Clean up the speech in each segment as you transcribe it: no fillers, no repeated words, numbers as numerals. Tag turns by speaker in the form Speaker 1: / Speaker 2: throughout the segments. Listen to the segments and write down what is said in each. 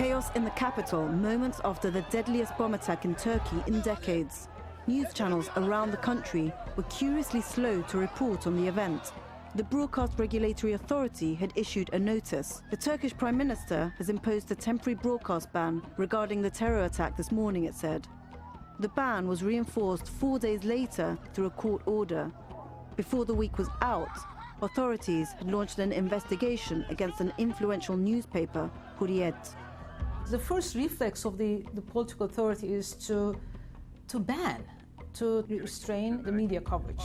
Speaker 1: Chaos in the capital moments after the deadliest bomb attack in Turkey in decades. News channels around the country were curiously slow to report on the event. The Broadcast Regulatory Authority had issued a notice. The Turkish Prime Minister has imposed a temporary broadcast ban regarding the terror attack this morning, it said. The ban was reinforced 4 days later through a court order. Before the week was out, authorities had launched an investigation against an influential newspaper, Hurriyet.
Speaker 2: The first reflex of the political authority is to ban, to restrain the media coverage.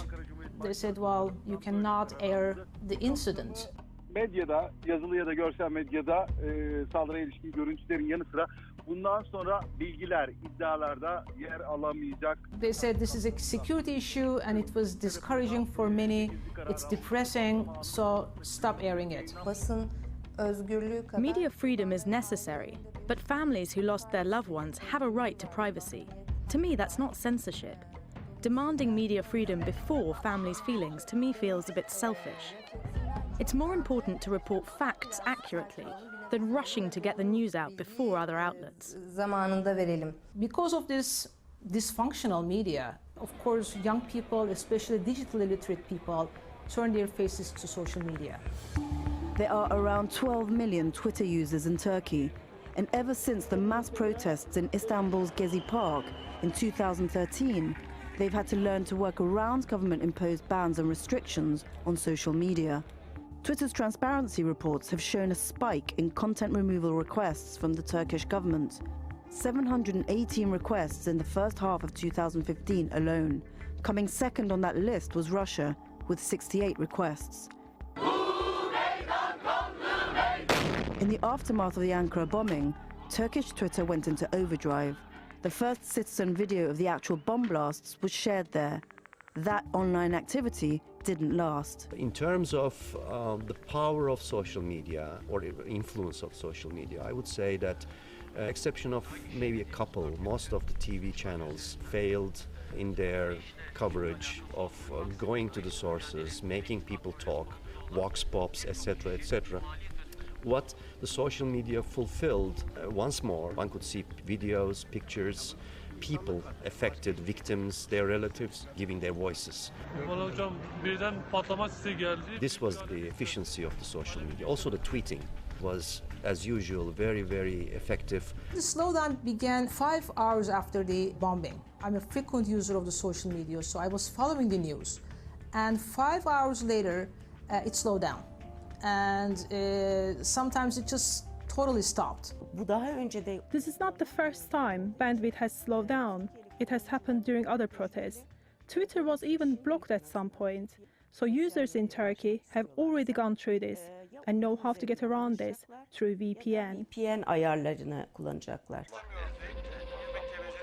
Speaker 2: They said, well, you cannot air the incident.
Speaker 3: Medyada, yazılı ya da görsel medyada saldırıya ilişkin görüntülerin yanı sıra bundan sonra bilgiler iddialarda yer alamayacak.
Speaker 2: They said this is a security issue and it was discouraging for many. It's depressing, so stop airing it.
Speaker 4: Basın özgürlüğü kadar...
Speaker 5: Media freedom is necessary, but families who lost their loved ones have a right to privacy. To me, that's not censorship. Demanding media freedom before families' feelings, to me, feels a bit selfish. It's more important to report facts accurately than rushing to get the news out before other outlets.
Speaker 4: Zamanında verelim.
Speaker 2: Because of this dysfunctional media, of course, young people, especially digitally literate people, turn their faces to social media.
Speaker 1: There are around 12 million Twitter users in Turkey, and ever since the mass protests in Istanbul's Gezi Park in 2013, they've had to learn to work around government-imposed bans and restrictions on social media. Twitter's transparency reports have shown a spike in content removal requests from the Turkish government. 718 requests in the first half of 2015 alone. Coming second on that list was Russia, with 68 requests. In the aftermath of the Ankara bombing, Turkish Twitter went into overdrive. The first citizen video of the actual bomb blasts was shared there. That online activity didn't last.
Speaker 6: In terms of the power of social media or influence of social media, I would say that, exception of maybe a couple, most of the TV channels failed in their coverage of going to the sources, making people talk, vox pops, etc., etc. What the social media fulfilled, once more, one could see videos, pictures, people affected, victims, their relatives, giving their voices. This was the efficiency of the social media. Also the tweeting was, as usual, very, very effective.
Speaker 2: The slowdown began 5 hours after the bombing. I'm a frequent user of the social media, so I was following the news. And 5 hours later, it slowed down. And sometimes it just totally stopped.
Speaker 7: This is not the first time bandwidth has slowed down. It has happened during other protests. Twitter was even blocked at some point. So users in Turkey have already gone through this and know how to get around this through VPN.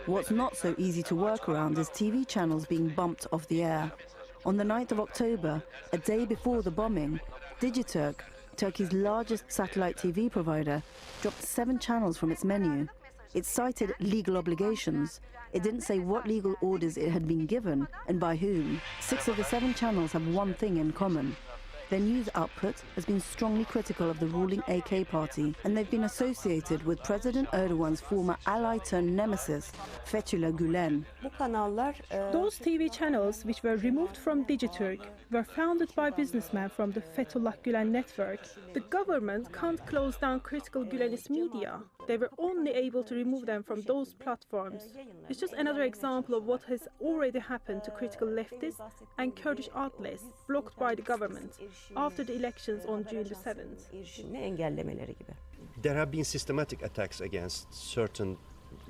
Speaker 1: What's not so easy to work around is TV channels being bumped off the air. On the 9th of October, a day before the bombing, Digiturk, Turkey's largest satellite TV provider, dropped 7 channels from its menu. It cited legal obligations. It didn't say what legal orders it had been given and by whom. 6 of the 7 channels have one thing in common. Their news output has been strongly critical of the ruling AK party, and they've been associated with President Erdogan's former ally turned nemesis, Fethullah Gülen.
Speaker 7: Those TV channels, which were removed from Digiturk, were founded by businessmen from the Fethullah Gülen network. The government can't close down critical Gülenist media. They were only able to remove them from those platforms. It's just another example of what has already happened to critical leftists and Kurdish outlets blocked by the government after the elections on June the 7th.
Speaker 6: There have been systematic attacks against certain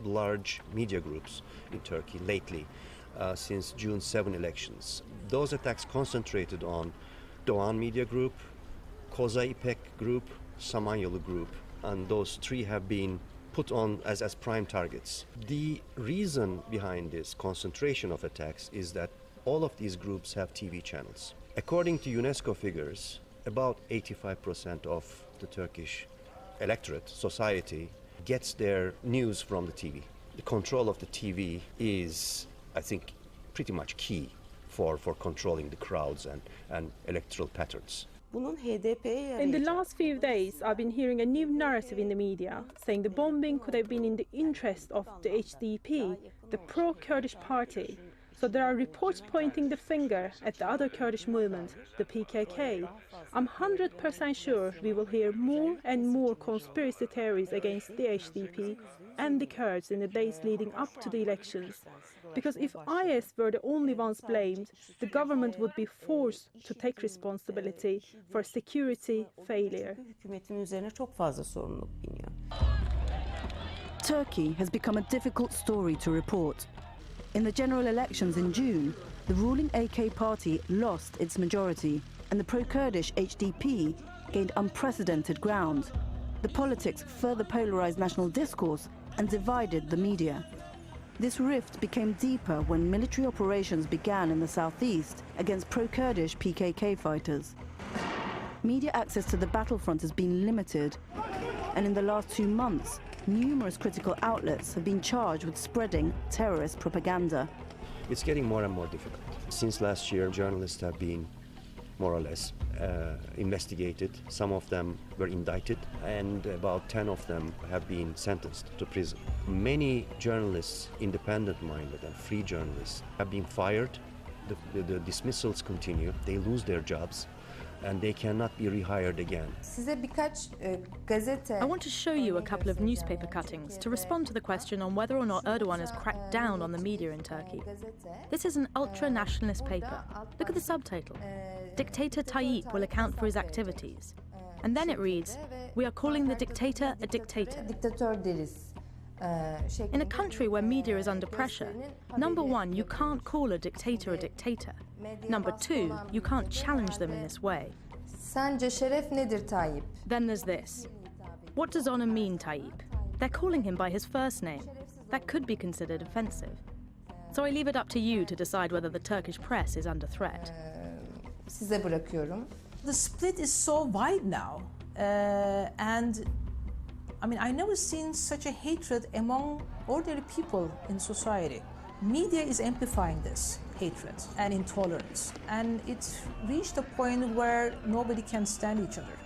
Speaker 6: large media groups in Turkey lately, since June 7 elections. Those attacks concentrated on Doğan Media Group, Koza İpek Group, Samanyolu Group, and those 3 have been put on as prime targets. The reason behind this concentration of attacks is that all of these groups have TV channels. According to UNESCO figures, about 85% of the Turkish electorate, society, gets their news from the TV. The control of the TV is, I think, pretty much key for controlling the crowds and electoral patterns.
Speaker 7: In the last few days, I've been hearing a new narrative in the media, saying the bombing could have been in the interest of the HDP, the pro-Kurdish party. So there are reports pointing the finger at the other Kurdish movement, the PKK. I'm 100% sure we will hear more and more conspiracy theories against the HDP and the Kurds in the days leading up to the elections. Because if IS were the only ones blamed, the government would be forced to take responsibility for security failure.
Speaker 1: Turkey has become a difficult story to report. In the general elections in June, the ruling AK party lost its majority and the pro-Kurdish HDP gained unprecedented ground. The politics further polarized national discourse and divided the media. This rift became deeper when military operations began in the southeast against pro-Kurdish PKK fighters. Media access to the battlefront has been limited, and in the last 2 months, numerous critical outlets have been charged with spreading terrorist propaganda.
Speaker 6: It's getting more and more difficult. Since last year, journalists have been more or less investigated. Some of them were indicted, and about 10 of them have been sentenced to prison. Many journalists, independent-minded and free journalists, have been fired. The dismissals continue. They lose their jobs, and they cannot be rehired again.
Speaker 5: I want to show you a couple of newspaper cuttings to respond to the question on whether or not Erdogan has cracked down on the media in Turkey. This is an ultra-nationalist paper. Look at the subtitle. Dictator Tayyip will account for his activities. And then it reads, "We are calling the dictator a dictator." In a country where media is under pressure, number one, you can't call a dictator a dictator. Number two, you can't challenge them in this way. Then there's this. What does honor mean, Tayyip? They're calling him by his first name. That could be considered offensive. So I leave it up to you to decide whether the Turkish press is under threat.
Speaker 2: The split is so wide now, and I mean, I've never seen such a hatred among ordinary people in society. Media is amplifying this hatred and intolerance, and it's reached a point where nobody can stand each other.